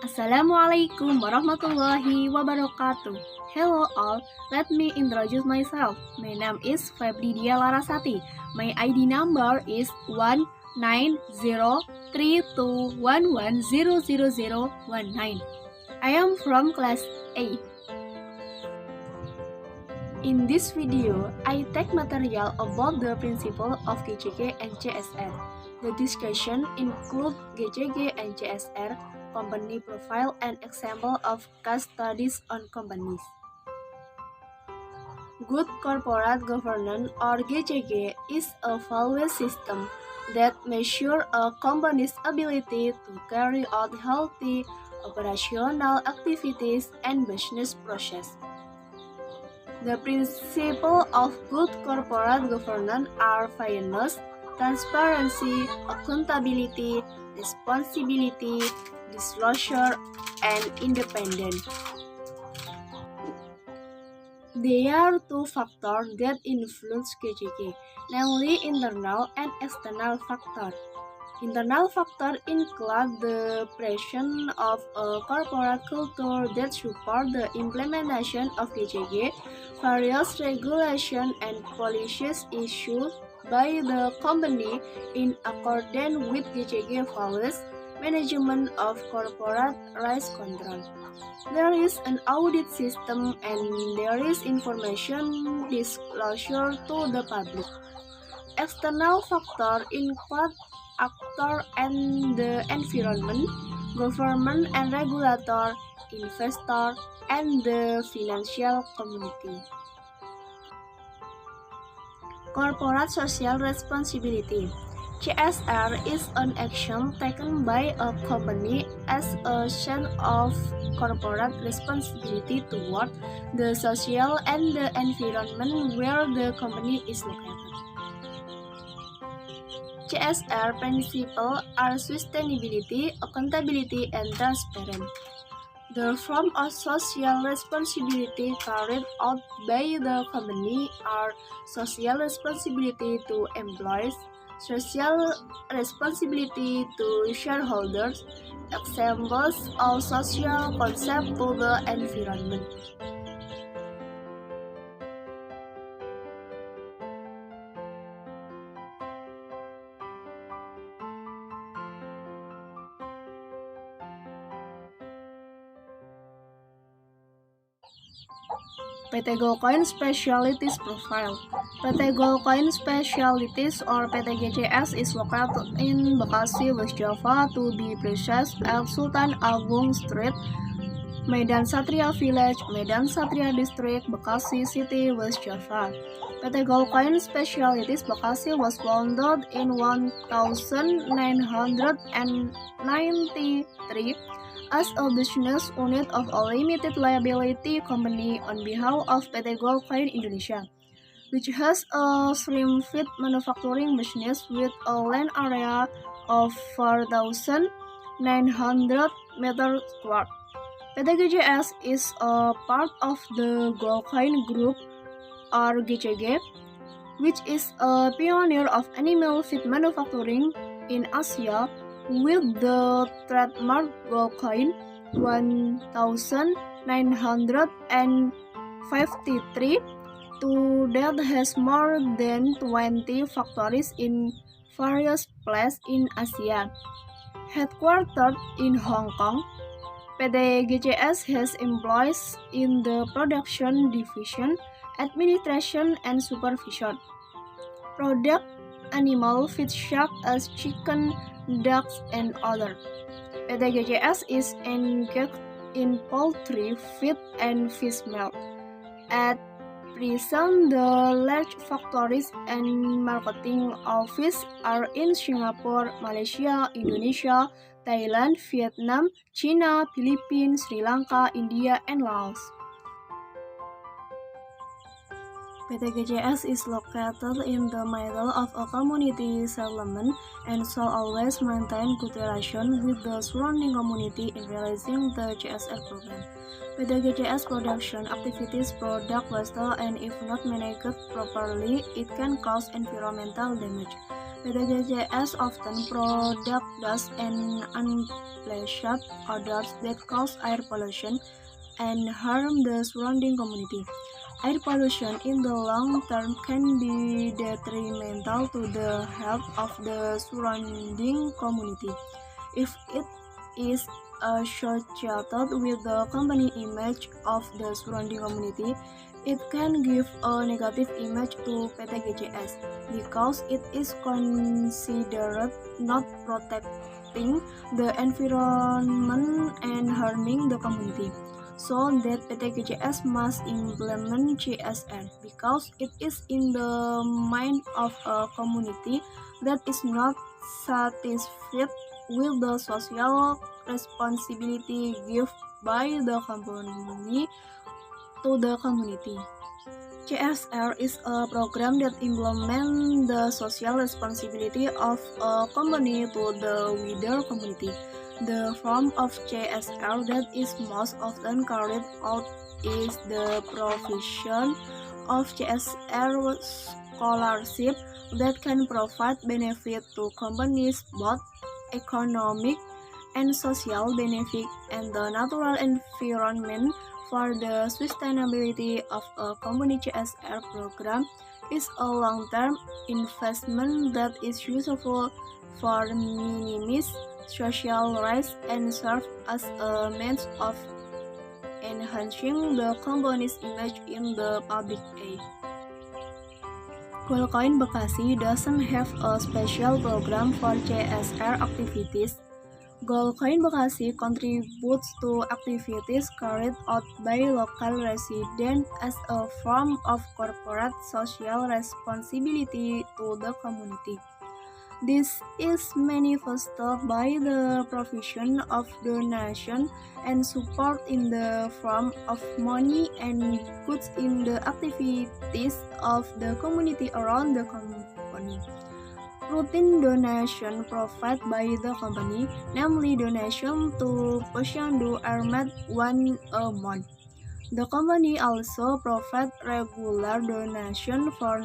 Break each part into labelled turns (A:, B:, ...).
A: Assalamualaikum warahmatullahi wabarakatuh. Hello all, let me introduce myself. My name is Febridia Larasati. My ID number is 1903211000019. I am from class A. In this video, I take material about the principle of GCG and CSR. The discussion include GCG and CSR, company profile, and example of case studies on companies. Good corporate governance or GCG is a value system that measures a company's ability to carry out healthy operational activities and business process. The principles of good corporate governance are fairness, transparency, accountability, responsibility, disclosure, and independence. There are two factors that influence GCG, namely internal and external factors. Internal factors include the presence of a corporate culture that supports the implementation of GCG, various regulations and policies issued by the company in accordance with GCG values, management of corporate risk control. There is an audit system and there is information disclosure to the public. External factors include actors and the environment, government and regulator, investor, and the financial community. Corporate social responsibility. CSR is an action taken by a company as a sign of corporate responsibility toward the social and the environment where the company is located. CSR principles are sustainability, accountability, and transparency. The form of social responsibility carried out by the company are social responsibility to employees, social responsibility to shareholders, examples of social concept to the environment. PT Goldcoin Specialties Profile. PT Goldcoin Specialties or PT GCS is located in Bekasi, West Java, to be precise at Sultan Agung Street, Medan Satria Village, Medan Satria District, Bekasi City, West Java. PT Goldcoin Specialties Bekasi was founded in 1993 as a business unit of a limited liability company on behalf of PT Goldcoin Indonesia, which has a shrimp feed manufacturing business with a land area of 4,900 meters square. PT GCS is a part of the Goldcoin Group or GCG, which is a pioneer of animal feed manufacturing in Asia, with the trademark Goldcoin 1953 to that has more than 20 factories in various places in Asia. Headquartered in Hong Kong, PT GCS has employees in the production division, administration, and supervision. Product animal feed such as chicken, ducks, and others. PT GCS is engaged in poultry feed and fish milk. At present, the large factories and marketing offices are in Singapore, Malaysia, Indonesia, Thailand, Vietnam, China, Philippines, Sri Lanka, India, and Laos. PT GCS is located in the middle of a community settlement and shall always maintain good relations with the surrounding community in realizing the CSR program. PT GCS production activities product waste, and if not managed properly, it can cause environmental damage. PTGCS often produce dust and unpleasant odors that cause air pollution and harm the surrounding community. Air pollution in the long term can be detrimental to the health of the surrounding community. If it is associated with the company image of the surrounding community, it can give a negative image to PTGCS because it is considered not protecting the environment and harming the community. So that PTGCS must implement CSR because it is in the mind of a community that is not satisfied with the social responsibility given by the company to the community. CSR is a program that implements the social responsibility of a company to the wider community. The form of CSR that is most often carried out is the provision of CSR scholarship that can provide benefit to companies, both economic and social benefit, and the natural environment. For the sustainability of a company, CSR program is a long-term investment that is useful for minimize social risk and serve as a means of enhancing the company's image in the public eye. Goalcoin Bekasi doesn't have a special program for CSR activities. Goalcoin Bekasi contributes to activities carried out by local residents as a form of corporate social responsibility to the community. This is manifested by the provision of donation and support in the form of money and goods in the activities of the community around the company. Routine donation provided by the company, namely donation to Posyandu, are made once a month. The company also provides regular donation for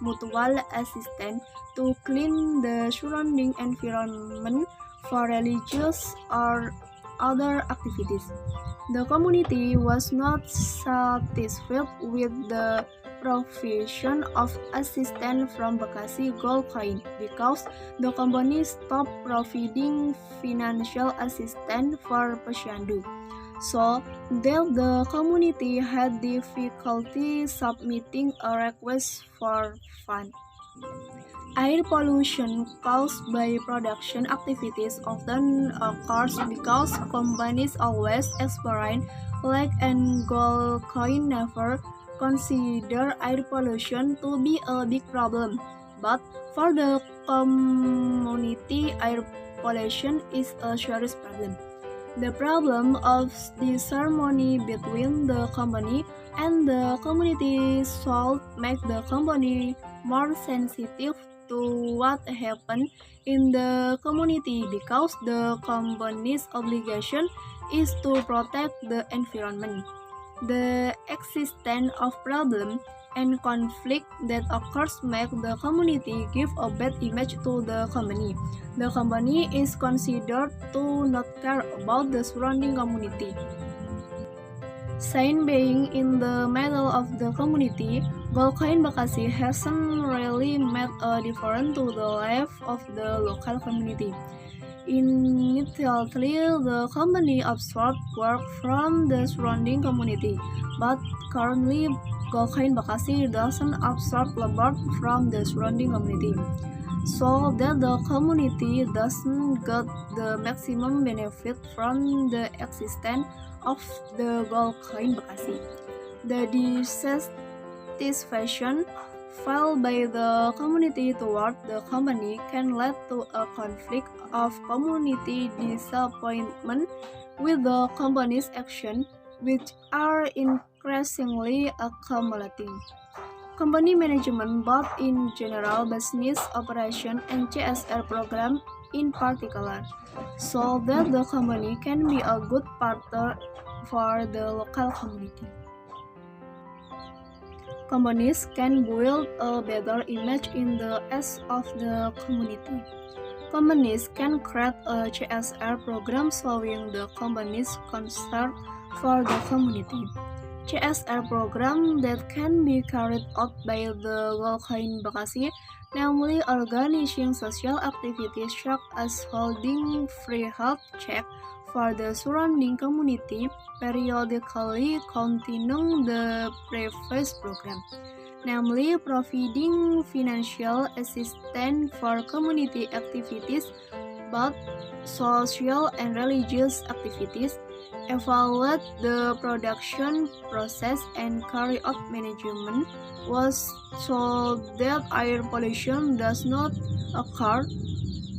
A: mutual assistance to clean the surrounding environment for religious or other activities. The community was not satisfied with the provision of assistance from Bekasi Goalcoin because the company stopped providing financial assistance for Posyandu, so that the community had difficulty submitting a request for funds. Air pollution caused by production activities often occurs because companies always experience leak, and Goalcoin never consider air pollution to be a big problem. But for the community, air pollution is a serious problem. The problem of disharmony between the company and the community should make the company more sensitive to what happens in the community because the company's obligation is to protect the environment. The existence of problems and conflict that occurs make the community give a bad image to the company. The company is considered to not care about the surrounding community. Since being in the middle of the community, Goalcoin Bekasi hasn't really made a difference to the life of the local community. Initially, the company absorbed work from the surrounding community, but currently Goalcoin Bekasi doesn't absorb labor from the surrounding community, so that the community doesn't get the maximum benefit from the existence of the Goalcoin Bekasi. The dissatisfaction felt by the community toward the company can lead to a conflict of community disappointment with the company's action, which are increasingly accumulating. Company management, both in general business operation and CSR program in particular, so that the company can be a good partner for the local community. companies can build a better image in the eyes of the community. Companies can create a CSR program showing the company's concern for the community. CSR program that can be carried out by the Walkain Bekasi, namely organizing social activities such as holding free health check for the surrounding community, periodically continuing the previous program, namely providing financial assistance for community activities, both social and religious activities, evaluate the production process and carry out management was so that air pollution does not occur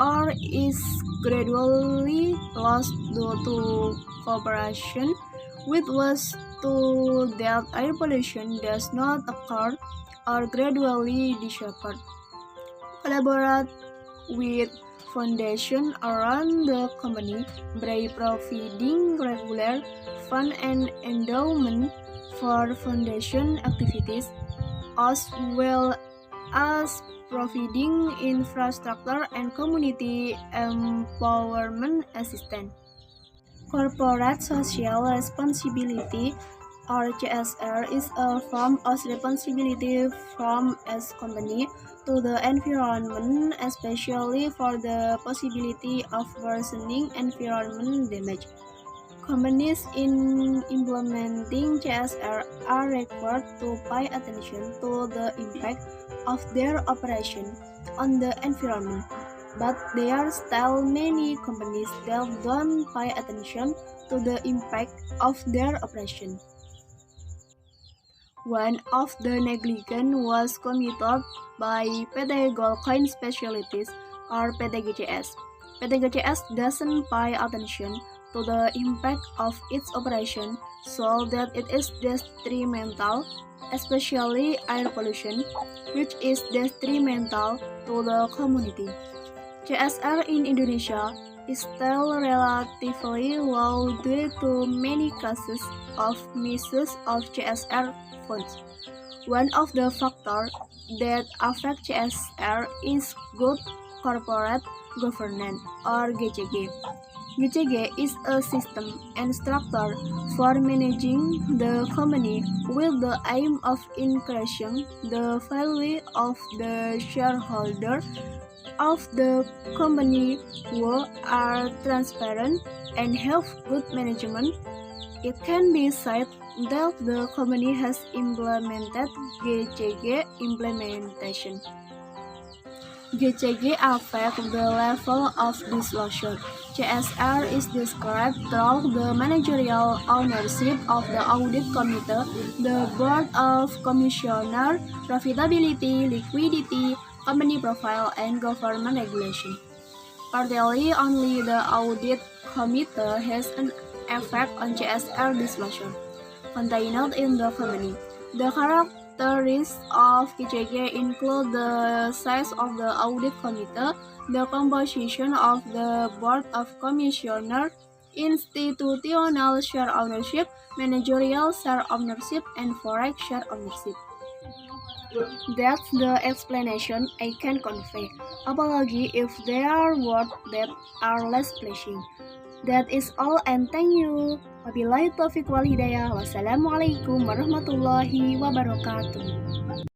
A: or is gradually lost due to cooperation with was to that air pollution does not occur or gradually disappear. Collaborate with foundation around the company by providing regular fund and endowment for foundation activities, as well as providing infrastructure and community empowerment assistance. Corporate social responsibility or CSR is a form of responsibility from a company to the environment, especially for the possibility of worsening environmental damage. Companies in implementing CSR are required to pay attention to the impact of their operation on the environment, but there are still many companies that don't pay attention to the impact of their operation. One of the negligence was committed by PT Golkain Specialties or PTGCS. PTGCS doesn't pay attention to the impact of its operation so that it is detrimental, especially air pollution, which is detrimental to the community. CSR in Indonesia is still relatively low due to many cases of misuse of CSR funds. One of the factors that affect CSR is good corporate governance or GCG. GCG is a system and structure for managing the company with the aim of increasing the value of the shareholder of the company who are transparent and have good management. It can be said that the company has implemented GCG implementation. GCG affects the level of disclosure. CSR is described through the managerial ownership of the audit committee, the board of commissioners, profitability, liquidity, company profile, and government regulation. Partly only the audit committee has an effect on CSR disclosure contained in the company. The characteristics of GCG include the size of the audit committee, the composition of the board of commissioners, institutional share ownership, managerial share ownership, and foreign share ownership. That's the explanation I can convey. Apology if there are words that are less pleasing. That is all and thank you. Wabillahi taufiq wal hidayah. Wassalamualaikum warahmatullahi wabarakatuh.